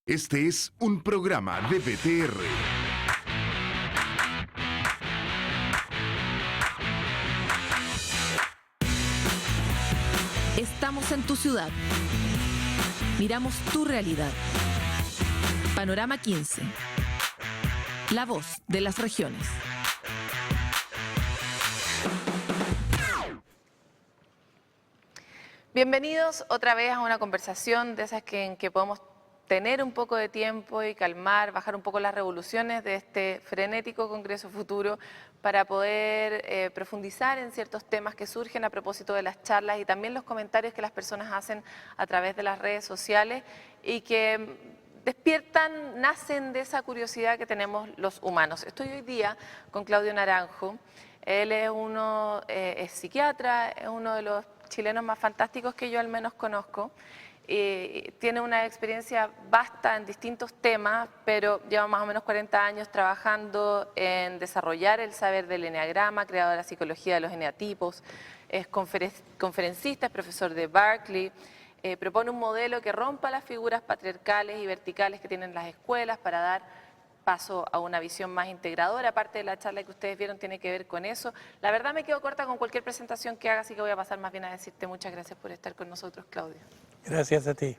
Este es un programa de BTR. Estamos en tu ciudad. Miramos tu realidad. Panorama 15. La voz de las regiones. Bienvenidos otra vez a una conversación de esas en que podemos tener un poco de tiempo y calmar, bajar un poco las revoluciones de este frenético Congreso Futuro para poder profundizar en ciertos temas que surgen a propósito de las charlas y también los comentarios que las personas hacen a través de las redes sociales y que despiertan, nacen de esa curiosidad que tenemos los humanos. Estoy hoy día con Claudio Naranjo. Él es psiquiatra, es uno de los chilenos más fantásticos que yo al menos conozco. Tiene una experiencia vasta en distintos temas, pero lleva más o menos 40 años trabajando en desarrollar el saber del eneagrama, creador de la psicología de los eneatipos, es conferencista, es profesor de Berkeley, propone un modelo que rompa las figuras patriarcales y verticales que tienen las escuelas para dar paso a una visión más integradora. Parte de la charla que ustedes vieron tiene que ver con eso. La verdad me quedo corta con cualquier presentación que haga, así que voy a pasar más bien a decirte muchas gracias por estar con nosotros, Claudio. Gracias a ti.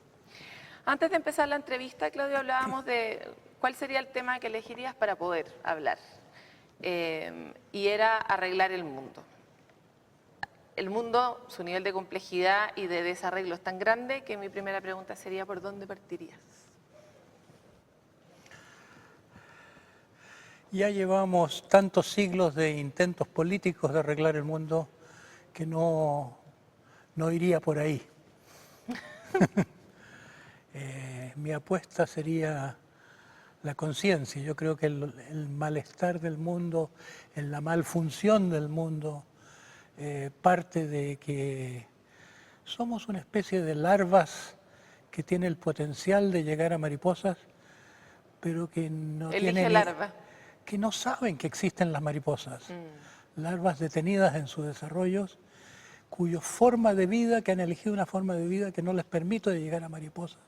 Antes de empezar la entrevista, Claudio, hablábamos de cuál sería el tema que elegirías para poder hablar. Y era arreglar el mundo. El mundo, su nivel de complejidad y de desarreglo es tan grande que mi primera pregunta sería ¿por dónde partirías? Ya llevamos tantos siglos de intentos políticos de arreglar el mundo que no iría por ahí. Mi apuesta sería la conciencia. Yo creo que el malestar del mundo, la malfunción del mundo, parte de que somos una especie de larvas que tiene el potencial de llegar a mariposas, pero que no tienen... larva. que no saben que existen las mariposas, larvas detenidas en sus desarrollos, cuya forma de vida, que han elegido una forma de vida que no les permite llegar a mariposas.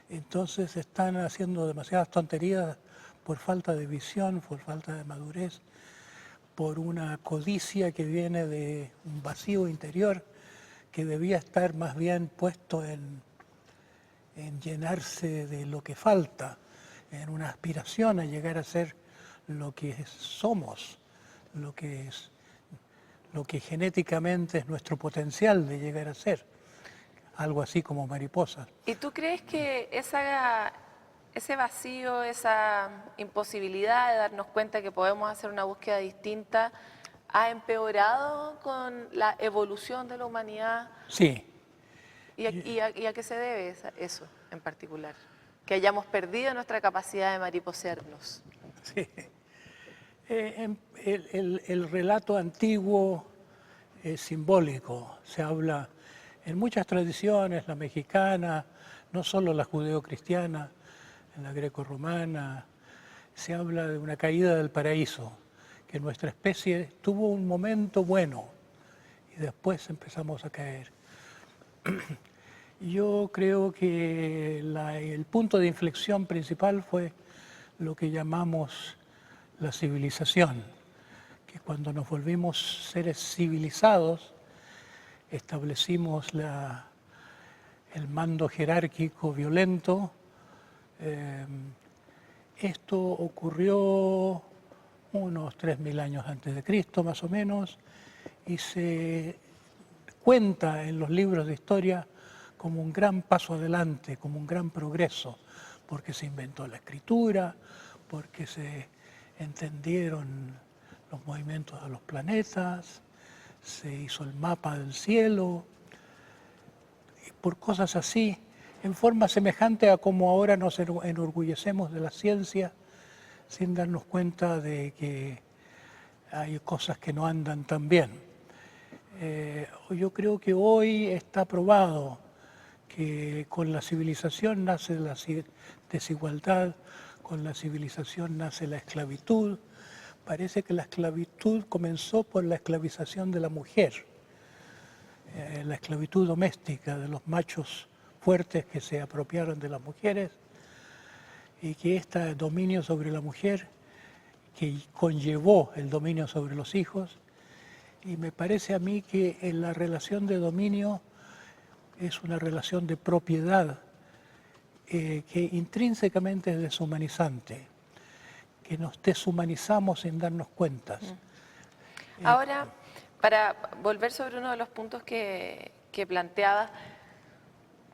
Entonces están haciendo demasiadas tonterías por falta de visión, por falta de madurez, por una codicia que viene de un vacío interior que debía estar más bien puesto en llenarse de lo que falta, en una aspiración a llegar a ser lo que somos, lo que genéticamente es nuestro potencial de llegar a ser, algo así como mariposas. ¿Y tú crees que ese vacío, esa imposibilidad de darnos cuenta que podemos hacer una búsqueda distinta, ha empeorado con la evolución de la humanidad? Sí. ¿Y a qué se debe eso en particular? Que hayamos perdido nuestra capacidad de mariposearnos. Sí. El relato antiguo es simbólico, se habla en muchas tradiciones, la mexicana, no solo la judeocristiana, en la grecorromana, se habla de una caída del paraíso, que nuestra especie tuvo un momento bueno y después empezamos a caer. Yo creo que el punto de inflexión principal fue lo que llamamos la civilización, que cuando nos volvimos seres civilizados, establecimos el mando jerárquico violento. Esto ocurrió unos 3000 años antes de Cristo, más o menos, y se cuenta en los libros de historia como un gran paso adelante, como un gran progreso, porque se inventó la escritura, porque se entendieron los movimientos de los planetas, se hizo el mapa del cielo, y por cosas así, en forma semejante a como ahora nos enorgullecemos de la ciencia, sin darnos cuenta de que hay cosas que no andan tan bien. Yo creo que hoy está probado que con la civilización nace la desigualdad, con la civilización nace la esclavitud. Parece que la esclavitud comenzó por la esclavización de la mujer, la esclavitud doméstica de los machos fuertes que se apropiaron de las mujeres, y que este dominio sobre la mujer, que conllevó el dominio sobre los hijos, y me parece a mí que en la relación de dominio es una relación de propiedad que intrínsecamente es deshumanizante, que nos deshumanizamos sin darnos cuenta. Ahora, para volver sobre uno de los puntos que planteabas,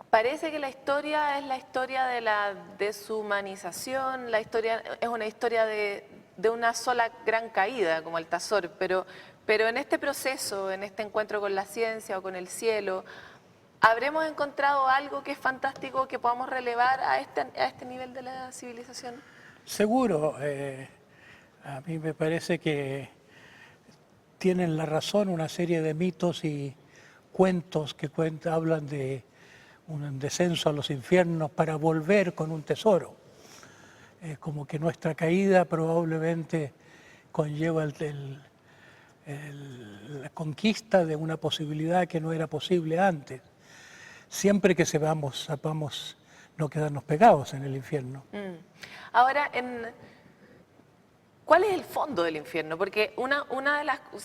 parece que la historia es la historia de la deshumanización, la historia es una historia de una sola gran caída, como Altazor, pero en este proceso, en este encuentro con la ciencia o con el cielo, ¿habremos encontrado algo que es fantástico que podamos relevar a este nivel de la civilización? Seguro, a mí me parece que tienen la razón una serie de mitos y cuentos que hablan de un descenso a los infiernos para volver con un tesoro. Como que nuestra caída probablemente conlleva la conquista de una posibilidad que no era posible antes, siempre que sepamos no quedarnos pegados en el infierno. Ahora, ¿cuál es el fondo del infierno? Porque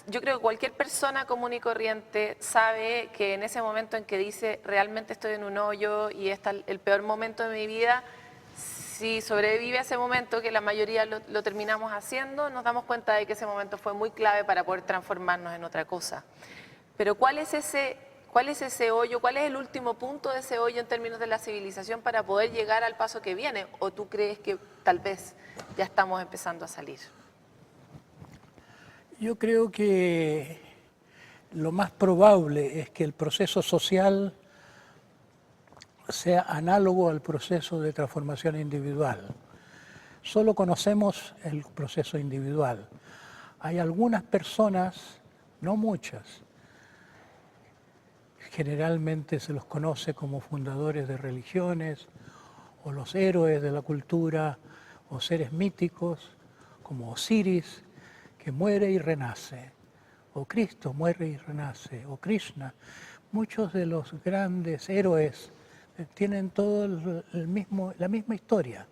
yo creo que cualquier persona común y corriente sabe que en ese momento en que dice realmente estoy en un hoyo y está el peor momento de mi vida, si sobrevive a ese momento, que la mayoría lo terminamos haciendo, nos damos cuenta de que ese momento fue muy clave para poder transformarnos en otra cosa. Pero ¿cuál es ese hoyo? ¿Cuál es el último punto de ese hoyo en términos de la civilización para poder llegar al paso que viene? ¿O tú crees que tal vez ya estamos empezando a salir? Yo creo que lo más probable es que el proceso social sea análogo al proceso de transformación individual. Solo conocemos el proceso individual. Hay algunas personas, no muchas, generalmente se los conoce como fundadores de religiones o los héroes de la cultura o seres míticos como Osiris, que muere y renace, o Cristo muere y renace, o Krishna. Muchos de los grandes héroes tienen todo la misma historia,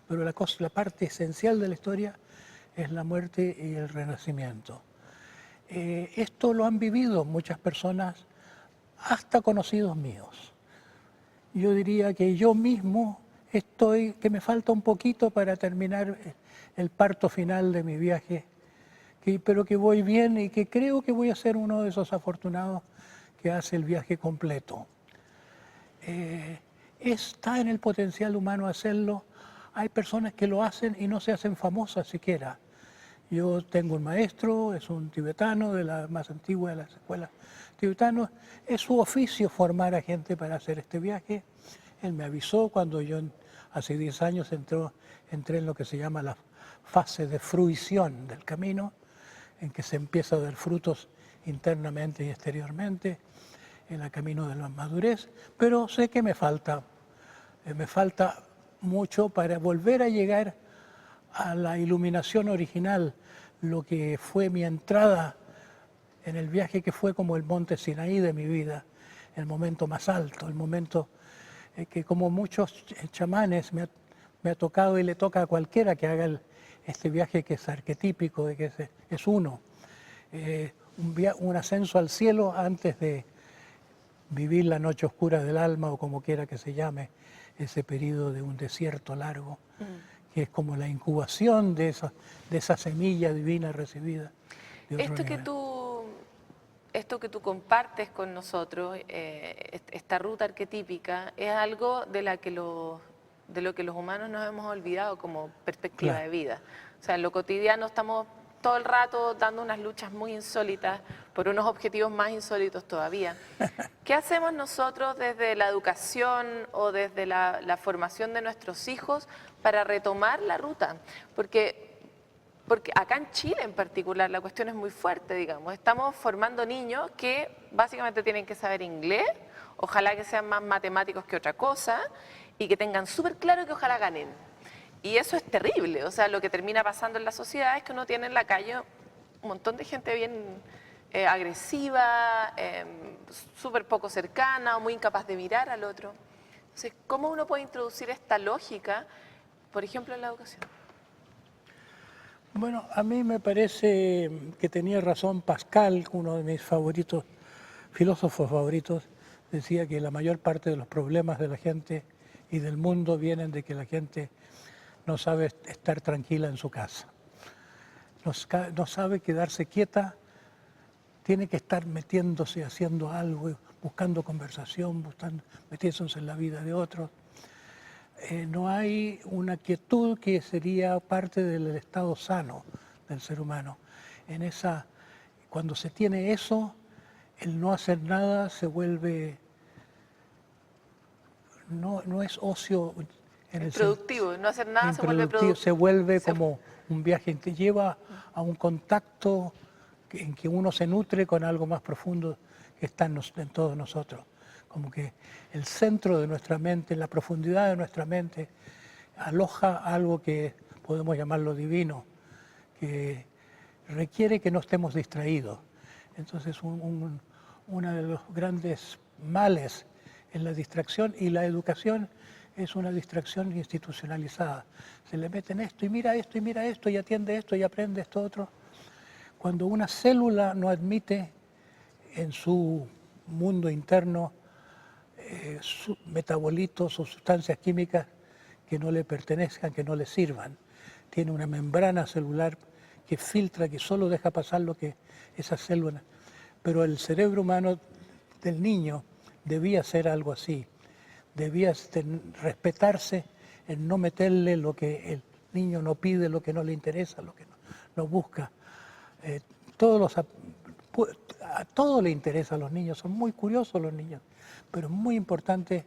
pero la parte esencial de la historia es la muerte y el renacimiento. Esto lo han vivido muchas personas, hasta conocidos míos. Yo diría que yo mismo que me falta un poquito para terminar el parto final de mi viaje, pero que voy bien y que creo que voy a ser uno de esos afortunados que hace el viaje completo. Está en el potencial humano hacerlo. Hay personas que lo hacen y no se hacen famosas siquiera. Yo tengo un maestro, es un tibetano, de la más antigua de las escuelas tibetanas. Es su oficio formar a gente para hacer este viaje. Él me avisó cuando yo hace 10 años entré en lo que se llama la fase de fruición del camino, en que se empieza a dar frutos internamente y exteriormente, en el camino de la madurez, pero sé que me falta mucho para volver a llegar a la iluminación original, lo que fue mi entrada en el viaje, que fue como el monte Sinaí de mi vida, el momento más alto, el momento que como muchos chamanes me ha tocado y le toca a cualquiera que haga este viaje, que es arquetípico, de que es uno. Un ascenso al cielo antes de vivir la noche oscura del alma, o como quiera que se llame, ese periodo de un desierto largo, que es como la incubación de esa semilla divina recibida de otro nivel. Esto que tú compartes con nosotros, esta ruta arquetípica, es algo de lo que los humanos nos hemos olvidado como perspectiva de vida. O sea, en lo cotidiano estamos todo el rato dando unas luchas muy insólitas por unos objetivos más insólitos todavía. ¿Qué hacemos nosotros desde la educación o desde la formación de nuestros hijos para retomar la ruta? Porque acá en Chile en particular la cuestión es muy fuerte, digamos. Estamos formando niños que básicamente tienen que saber inglés, ojalá que sean más matemáticos que otra cosa, y que tengan súper claro que ojalá ganen. Y eso es terrible. O sea, lo que termina pasando en la sociedad es que uno tiene en la calle un montón de gente bien agresiva, súper poco cercana o muy incapaz de mirar al otro. Entonces, ¿cómo uno puede introducir esta lógica por ejemplo, en la educación? Bueno, a mí me parece que tenía razón Pascal, uno de mis favoritos, filósofos favoritos, decía que la mayor parte de los problemas de la gente y del mundo vienen de que la gente no sabe estar tranquila en su casa. No sabe quedarse quieta, tiene que estar metiéndose, haciendo algo, buscando conversación, metiéndose en la vida de otros. No hay una quietud que sería parte del estado sano del ser humano. Cuando se tiene eso, el no hacer nada se vuelve, no es ocio en el Productivo, no hacer nada se vuelve improductivo, productivo. se vuelve como un viaje, te lleva a un contacto en que uno se nutre con algo más profundo que está en todos nosotros. Como que el centro de nuestra mente, la profundidad de nuestra mente, aloja algo que podemos llamarlo divino, que requiere que no estemos distraídos. Entonces, uno de los grandes males es la distracción, y la educación es una distracción institucionalizada. Se le meten esto, y mira esto, y atiende esto, y aprende esto otro. Cuando una célula no admite en su mundo interno metabolitos o sustancias químicas que no le pertenezcan, que no le sirvan. Tiene una membrana celular que filtra, que solo deja pasar lo que esas células. Pero el cerebro humano del niño debía ser algo así. Debía respetarse en no meterle lo que el niño no pide, lo que no le interesa, lo que no busca. A todo le interesa a los niños, son muy curiosos los niños, pero es muy importante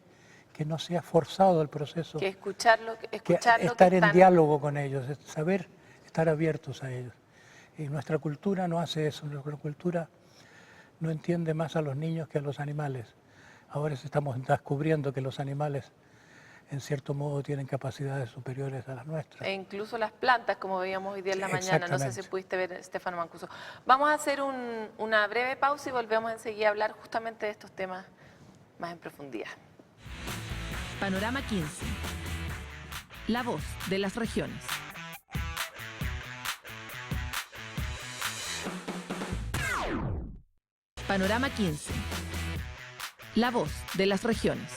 que no sea forzado el proceso. Que escucharlo, Estar en diálogo con ellos, saber estar abiertos a ellos. Y nuestra cultura no hace eso, nuestra cultura no entiende más a los niños que a los animales. Ahora estamos descubriendo que los animales, en cierto modo, tienen capacidades superiores a las nuestras. E incluso las plantas, como veíamos hoy día en la mañana. No sé si pudiste ver, Stefano Mancuso. Vamos a hacer una breve pausa y volvemos enseguida a hablar justamente de estos temas más en profundidad. Panorama 15. La voz de las regiones. Panorama 15. La voz de las regiones.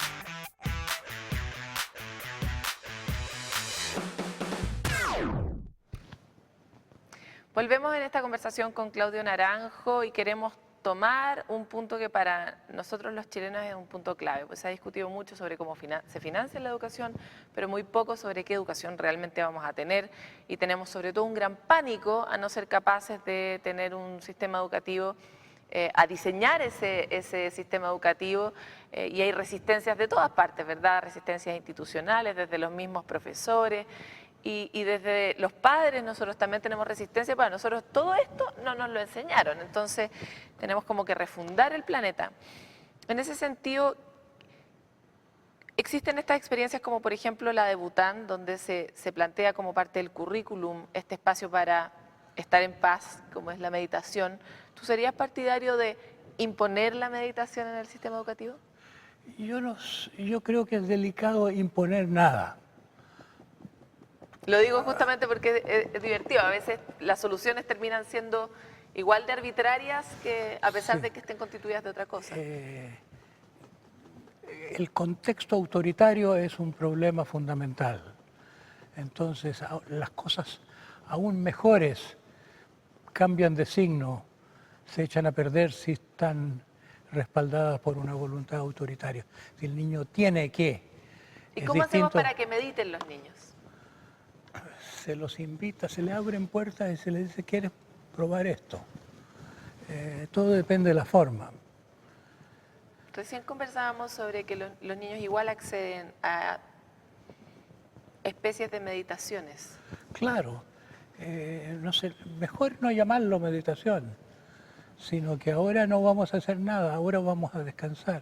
Volvemos en esta conversación con Claudio Naranjo y queremos tomar un punto que para nosotros los chilenos es un punto clave, pues se ha discutido mucho sobre cómo se financia la educación, pero muy poco sobre qué educación realmente vamos a tener, y tenemos sobre todo un gran pánico a no ser capaces de tener un sistema educativo, a diseñar ese sistema educativo, y hay resistencias de todas partes, ¿verdad? Resistencias institucionales, desde los mismos profesores, y desde los padres nosotros también tenemos resistencia. Para nosotros todo esto no nos lo enseñaron, entonces tenemos como que refundar el planeta. En ese sentido, existen estas experiencias como por ejemplo la de Bután, donde se plantea como parte del currículum este espacio para estar en paz, como es la meditación. ¿Tú serías partidario de imponer la meditación en el sistema educativo? Yo creo que es delicado imponer nada. Lo digo justamente porque es divertido. A veces las soluciones terminan siendo igual de arbitrarias, que a pesar de que estén constituidas de otra cosa. El contexto autoritario es un problema fundamental. Entonces, las cosas aún mejores cambian de signo, se echan a perder si están respaldadas por una voluntad autoritaria. Si el niño tiene que... ¿Y cómo hacemos para que mediten los niños? Se los invita, se le abren puertas y se les dice, ¿quieres probar esto? Todo depende de la forma. Recién conversábamos sobre que los niños igual acceden a especies de meditaciones. Claro, no sé, mejor no llamarlo meditación, sino que ahora no vamos a hacer nada, ahora vamos a descansar,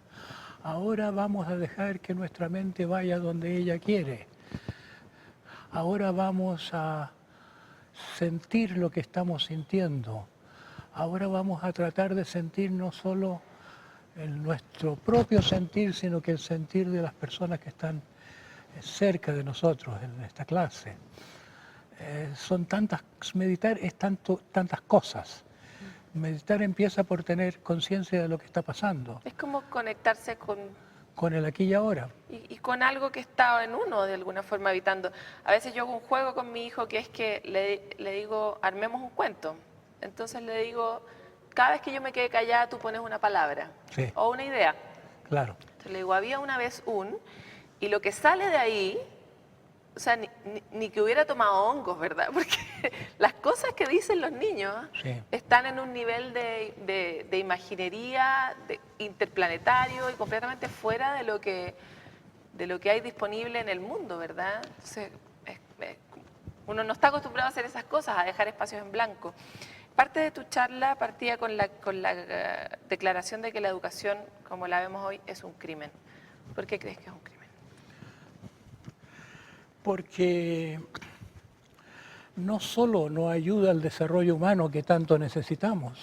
ahora vamos a dejar que nuestra mente vaya donde ella quiere. Ahora vamos a sentir lo que estamos sintiendo. Ahora vamos a tratar de sentir no solo nuestro propio sentir, sino que el sentir de las personas que están cerca de nosotros en esta clase. Meditar es tantas cosas. Meditar empieza por tener conciencia de lo que está pasando, Es como conectarse con el aquí y ahora. y con algo que está en uno de alguna forma habitando. A veces yo hago un juego con mi hijo que es que le digo, armemos un cuento. Entonces le digo, cada vez que yo me quede callada tú pones una palabra Sí. o una idea. Claro, Entonces le digo, había una vez y lo que sale de ahí, o sea, ni que hubiera tomado hongos, ¿verdad? Porque las cosas que dicen los niños Sí. están en un nivel de imaginería, interplanetario y completamente fuera de lo que hay disponible en el mundo, ¿verdad? Entonces, uno no está acostumbrado a hacer esas cosas, a dejar espacios en blanco. Parte de tu charla partía con la declaración de que la educación, como la vemos hoy, es un crimen. ¿Por qué crees que es un crimen? porque no solo no ayuda al desarrollo humano que tanto necesitamos,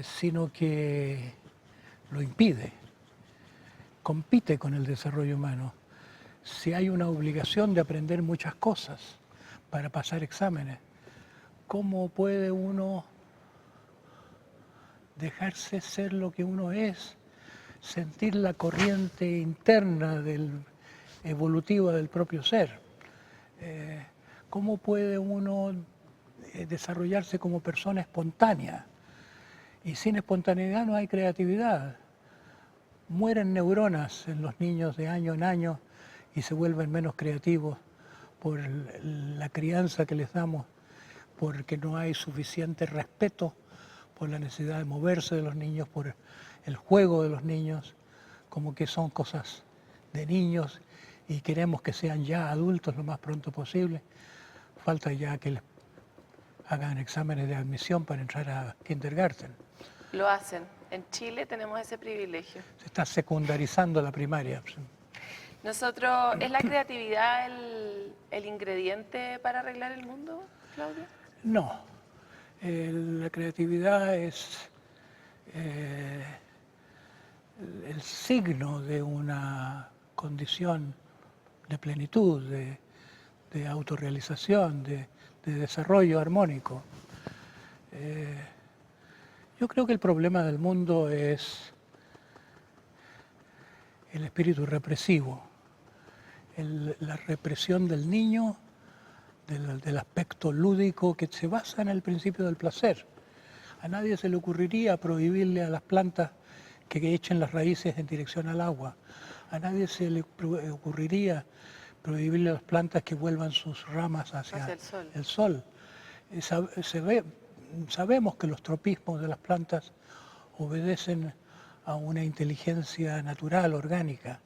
sino que lo impide, compite con el desarrollo humano. Si hay una obligación de aprender muchas cosas para pasar exámenes, ¿cómo puede uno dejarse ser lo que uno es, sentir la corriente interna evolutiva del propio ser? ¿Cómo puede uno desarrollarse como persona espontánea? Y sin espontaneidad no hay creatividad. Mueren neuronas en los niños de año en año y se vuelven menos creativos por la crianza que les damos, porque no hay suficiente respeto por la necesidad de moverse de los niños, por el juego de los niños, como que son cosas de niños y queremos que sean ya adultos lo más pronto posible. Falta ya que les hagan exámenes de admisión para entrar a kindergarten. Lo hacen. En Chile tenemos ese privilegio. Se está secundarizando la primaria. Nosotros, ¿es la creatividad el ingrediente para arreglar el mundo, Claudia? No, la creatividad es el signo de una condición de plenitud, de autorrealización, de desarrollo armónico. Yo creo que el problema del mundo es el espíritu represivo, la represión del niño, del aspecto lúdico que se basa en el principio del placer. A nadie se le ocurriría prohibirle a las plantas que echen las raíces en dirección al agua. A nadie se le ocurriría prohibirle a las plantas que vuelvan sus ramas hacia el sol. Sabemos que los tropismos de las plantas obedecen a una inteligencia natural, orgánica.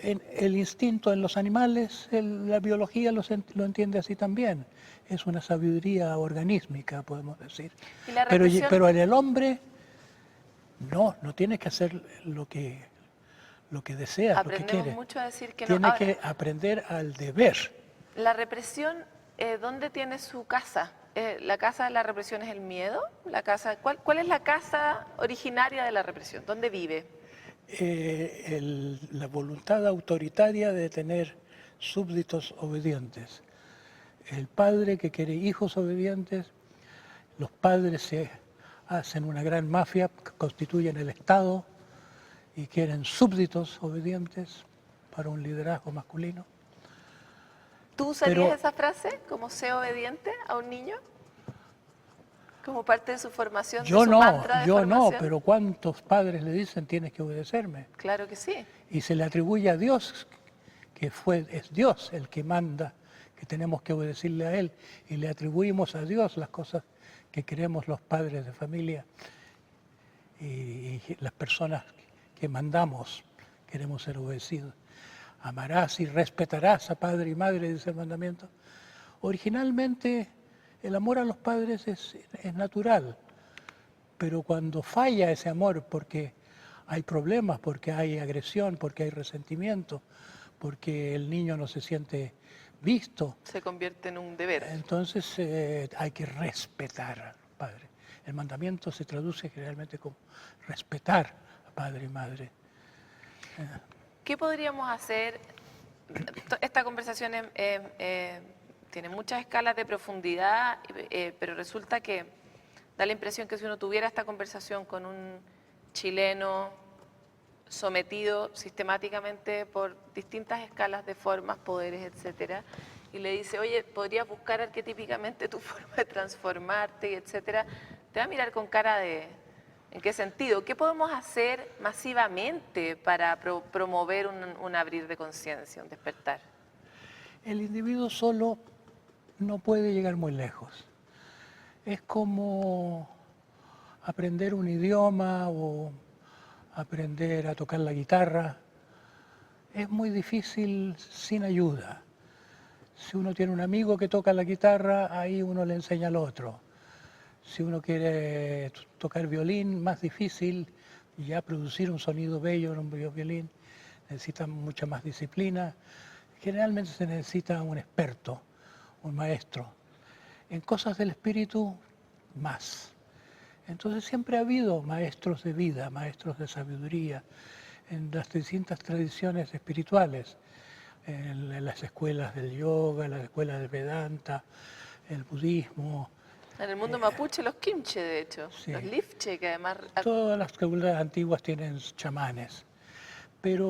El instinto en los animales, la biología lo entiende así también. Es una sabiduría organísmica, podemos decir. ¿Y la Pero en el hombre, no tiene que hacer lo que desea, lo que quiere. Mucho a decir que no. Tiene Ahora, que aprender al deber. la represión, ¿dónde tiene su casa? ¿La casa de la represión es el miedo? ¿Cuál es la casa originaria de la represión? ¿Dónde vive? La voluntad autoritaria de tener súbditos obedientes. El padre que quiere hijos obedientes, los padres se hacen una gran mafia, constituyen el Estado y quieren súbditos obedientes para un liderazgo masculino. ¿Tú usarías esa frase como sé obediente a un niño? ¿Como parte de su formación, de su mantra de formación? Yo no, pero ¿cuántos padres le dicen tienes que obedecerme? Claro que sí. Y se le atribuye a Dios, que es Dios el que manda, que tenemos que obedecerle a Él. Y le atribuimos a Dios las cosas que queremos los padres de familia y las personas que mandamos, queremos ser obedecidos. Amarás y respetarás a padre y madre, dice el mandamiento. Originalmente el amor a los padres es natural, pero cuando falla ese amor porque hay problemas, porque hay agresión, porque hay resentimiento, porque el niño no se siente visto, se convierte en un deber. Entonces hay que respetar al padre. El mandamiento se traduce generalmente como respetar a padre y madre. ¿Qué podríamos hacer? Esta conversación tiene muchas escalas de profundidad, pero resulta que da la impresión que si uno tuviera esta conversación con un chileno sometido sistemáticamente por distintas escalas de formas, poderes, etcétera, y le dice, oye, podrías buscar arquetípicamente tu forma de transformarte, etcétera, te va a mirar con cara de, ¿en qué sentido? ¿Qué podemos hacer masivamente para promover un abrir de conciencia, un despertar? El individuo solo no puede llegar muy lejos. Es como aprender un idioma o aprender a tocar la guitarra. Es muy difícil sin ayuda. Si uno tiene un amigo que toca la guitarra, ahí uno le enseña al otro. Si uno quiere tocar violín, más difícil, y ya producir un sonido bello en un violín necesita mucha más disciplina. Generalmente se necesita un experto, un maestro. En cosas del espíritu, más. Entonces siempre ha habido maestros de vida, maestros de sabiduría, en las distintas tradiciones espirituales, en las escuelas del yoga, en las escuelas del Vedanta, el budismo. En el mundo mapuche, los kimche, de hecho, Sí. los lifche, que además... Todas las culturas antiguas tienen chamanes, pero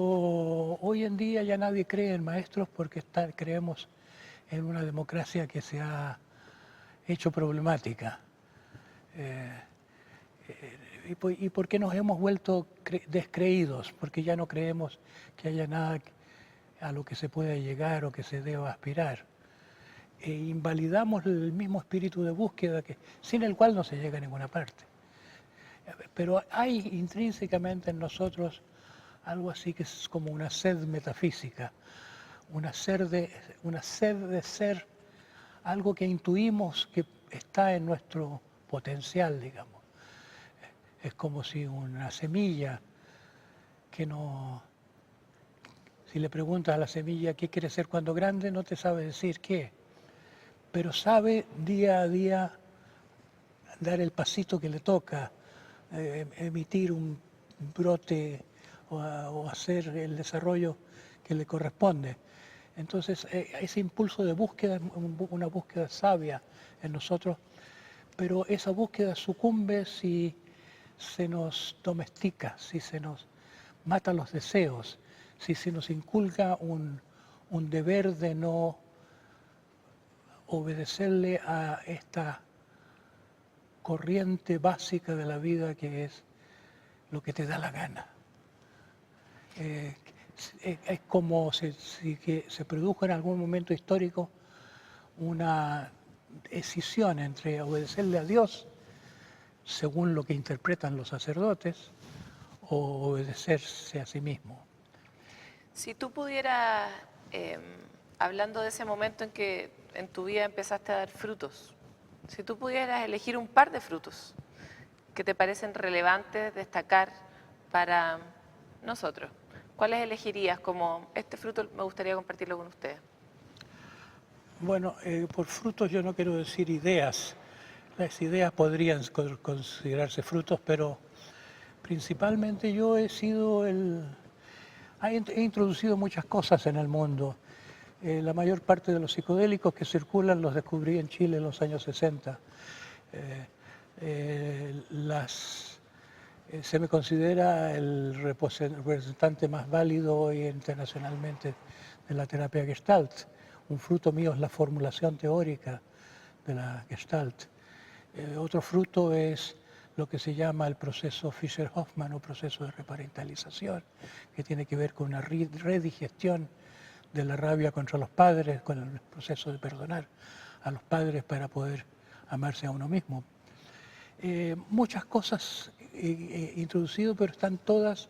hoy en día ya nadie cree en maestros porque creemos en una democracia que se ha hecho problemática. ¿Y por qué nos hemos vuelto descreídos? Porque ya no creemos que haya nada a lo que se pueda llegar o que se deba aspirar. Invalidamos el mismo espíritu de búsqueda sin el cual no se llega a ninguna parte. Pero hay intrínsecamente en nosotros algo así que es como una sed metafísica, una sed de ser, algo que intuimos que está en nuestro potencial, digamos. Es como si una semilla que no... Si le preguntas a la semilla qué quiere ser cuando grande, no te sabe decir qué, pero sabe día a día dar el pasito que le toca, emitir un brote o hacer el desarrollo que le corresponde. Entonces, ese impulso de búsqueda es una búsqueda sabia en nosotros, pero esa búsqueda sucumbe si se nos domestica, si se nos mata los deseos, si se nos inculca un deber de no obedecerle a esta corriente básica de la vida que es lo que te da la gana. Es como si que se produjo en algún momento histórico una escisión entre obedecerle a Dios según lo que interpretan los sacerdotes o obedecerse a sí mismo. Si tú pudieras, hablando de ese momento en que en tu vida empezaste a dar frutos, si tú pudieras elegir un par de frutos que te parecen relevantes destacar para nosotros, ¿cuáles elegirías como este fruto me gustaría compartirlo con ustedes? Bueno, por frutos yo no quiero decir ideas. Las ideas podrían considerarse frutos, pero principalmente yo he introducido muchas cosas en el mundo. La mayor parte de los psicodélicos que circulan los descubrí en Chile en los años 60. Se me considera el representante más válido hoy internacionalmente de la terapia Gestalt. Un fruto mío es la formulación teórica de la Gestalt. Otro fruto es lo que se llama el proceso Fischer-Hoffmann o proceso de reparentalización, que tiene que ver con una redigestión de la rabia contra los padres, con el proceso de perdonar a los padres para poder amarse a uno mismo. Muchas cosas he introducido, pero están todas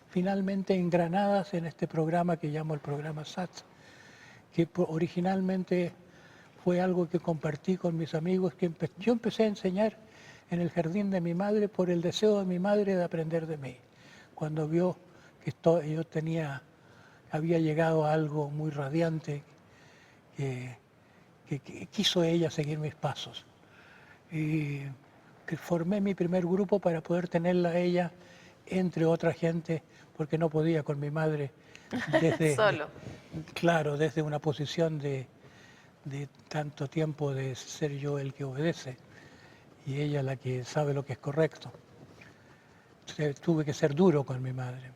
finalmente engranadas en este programa que llamo el programa SATS, que originalmente fue algo que compartí con mis amigos, que yo empecé a enseñar en el jardín de mi madre por el deseo de mi madre de aprender de mí. Cuando vio que yo había llegado a algo muy radiante, que quiso ella seguir mis pasos. Y que formé mi primer grupo para poder tenerla a ella entre otra gente, porque no podía con mi madre Solo. claro, desde una posición de tanto tiempo de ser yo el que obedece y ella la que sabe lo que es correcto. Tuve que ser duro con mi madre,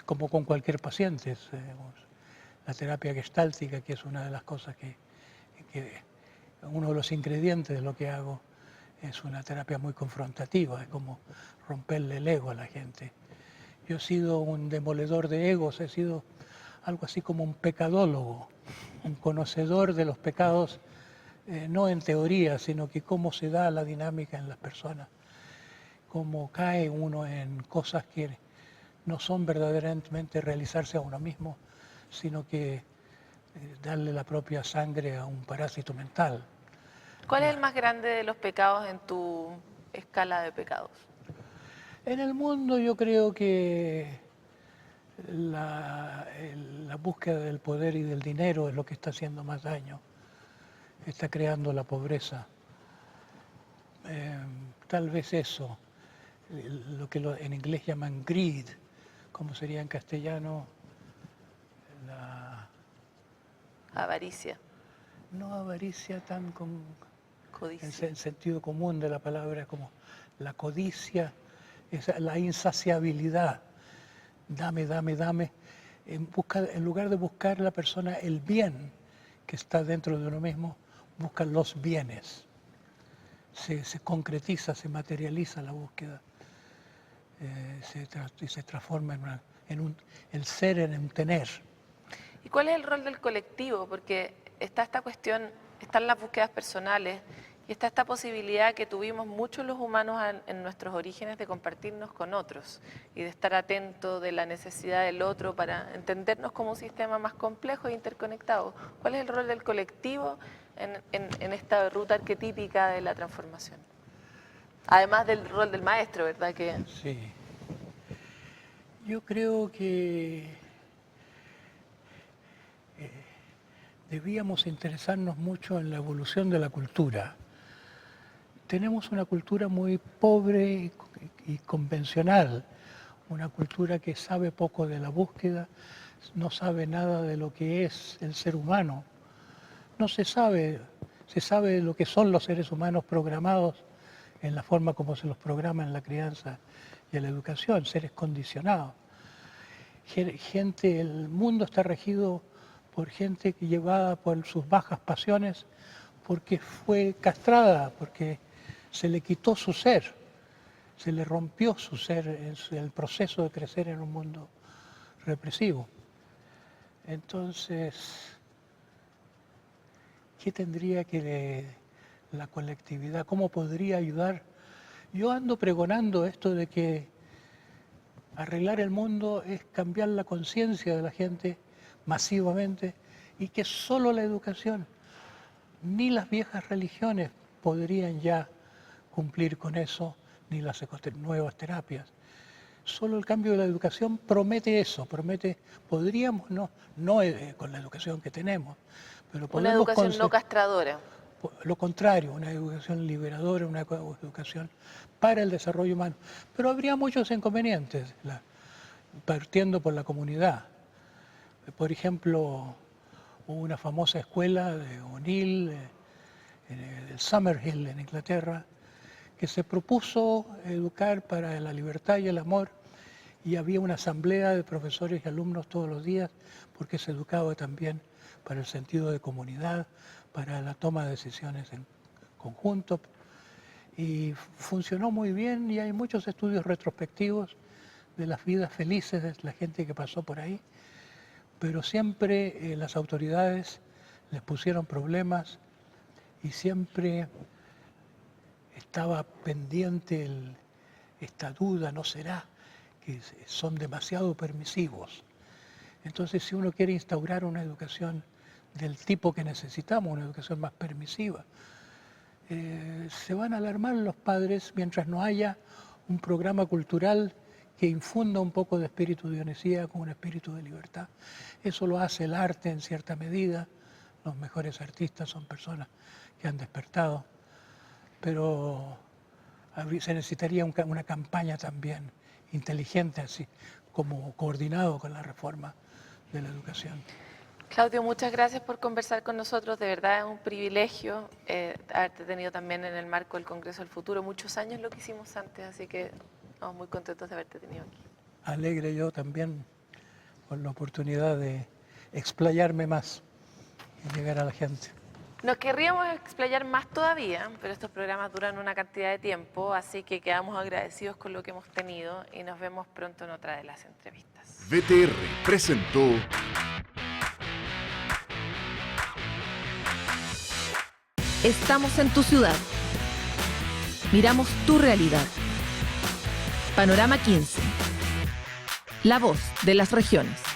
como con cualquier paciente. La terapia gestáltica, que es una de las cosas que uno de los ingredientes de lo que hago, es una terapia muy confrontativa, es como romperle el ego a la gente. Yo he sido un demoledor de egos, he sido algo así como un pecadólogo, un conocedor de los pecados, no en teoría, sino que cómo se da la dinámica en las personas, cómo cae uno en cosas que no son verdaderamente realizarse a uno mismo, sino que darle la propia sangre a un parásito mental. ¿Cuál es el más grande de los pecados en tu escala de pecados? En el mundo yo creo que la búsqueda del poder y del dinero es lo que está haciendo más daño, está creando la pobreza. Tal vez eso, lo que en inglés llaman greed, como sería en castellano la... Avaricia, No avaricia tan con el codicia. sentido común de la palabra, como la codicia, la insaciabilidad. Dame, dame, dame. En lugar de buscar la persona el bien que está dentro de uno mismo, busca los bienes. Se concretiza, se materializa la búsqueda, y se transforma el ser en un tener. ¿Y cuál es el rol del colectivo? Porque está esta cuestión, están las búsquedas personales y está esta posibilidad que tuvimos muchos los humanos en nuestros orígenes de compartirnos con otros y de estar atentos de la necesidad del otro para entendernos como un sistema más complejo e interconectado. ¿Cuál es el rol del colectivo en esta ruta arquetípica de la transformación? Además del rol del maestro, ¿verdad? Sí. Yo creo que debíamos interesarnos mucho en la evolución de la cultura. Tenemos una cultura muy pobre y convencional, una cultura que sabe poco de la búsqueda, no sabe nada de lo que es el ser humano. No se sabe lo que son los seres humanos programados en la forma como se los programa en la crianza y en la educación, seres condicionados. El mundo está regido por gente llevada por sus bajas pasiones, porque fue castrada, porque se le quitó su ser, se le rompió su ser en el proceso de crecer en un mundo represivo. Entonces, ¿qué tendría que la colectividad, cómo podría ayudar? Yo ando pregonando esto de que arreglar el mundo es cambiar la conciencia de la gente masivamente y que solo la educación, ni las viejas religiones podrían ya cumplir con eso, ni las nuevas terapias. Solo el cambio de la educación promete eso, podríamos, no con la educación que tenemos, pero una podemos educación no castradora. lo contrario, una educación liberadora, una educación para el desarrollo humano. Pero habría muchos inconvenientes, partiendo por la comunidad. Por ejemplo, hubo una famosa escuela de O'Neill, el Summerhill en Inglaterra, que se propuso educar para la libertad y el amor, y había una asamblea de profesores y alumnos todos los días, porque se educaba también para el sentido de comunidad, para la toma de decisiones en conjunto, y funcionó muy bien, y hay muchos estudios retrospectivos de las vidas felices de la gente que pasó por ahí, pero siempre las autoridades les pusieron problemas y siempre estaba pendiente esta duda, ¿no será que son demasiado permisivos? Entonces, si uno quiere instaurar una educación del tipo que necesitamos, una educación más permisiva, se van a alarmar los padres mientras no haya un programa cultural que infunda un poco de espíritu dionisíaco con un espíritu de libertad. Eso lo hace el arte en cierta medida. Los mejores artistas son personas que han despertado, pero se necesitaría una campaña también inteligente, así como coordinado con la reforma de la educación. Claudio, muchas gracias por conversar con nosotros. De verdad es un privilegio haberte tenido también en el marco del Congreso del Futuro. Muchos años lo que hicimos antes, así que estamos muy contentos de haberte tenido aquí. Alegre yo también por la oportunidad de explayarme más y llegar a la gente. Nos querríamos explayar más todavía, pero estos programas duran una cantidad de tiempo, así que quedamos agradecidos con lo que hemos tenido y nos vemos pronto en otra de las entrevistas. VTR presentó Estamos en tu ciudad. Miramos tu realidad. Panorama 15. La voz de las regiones.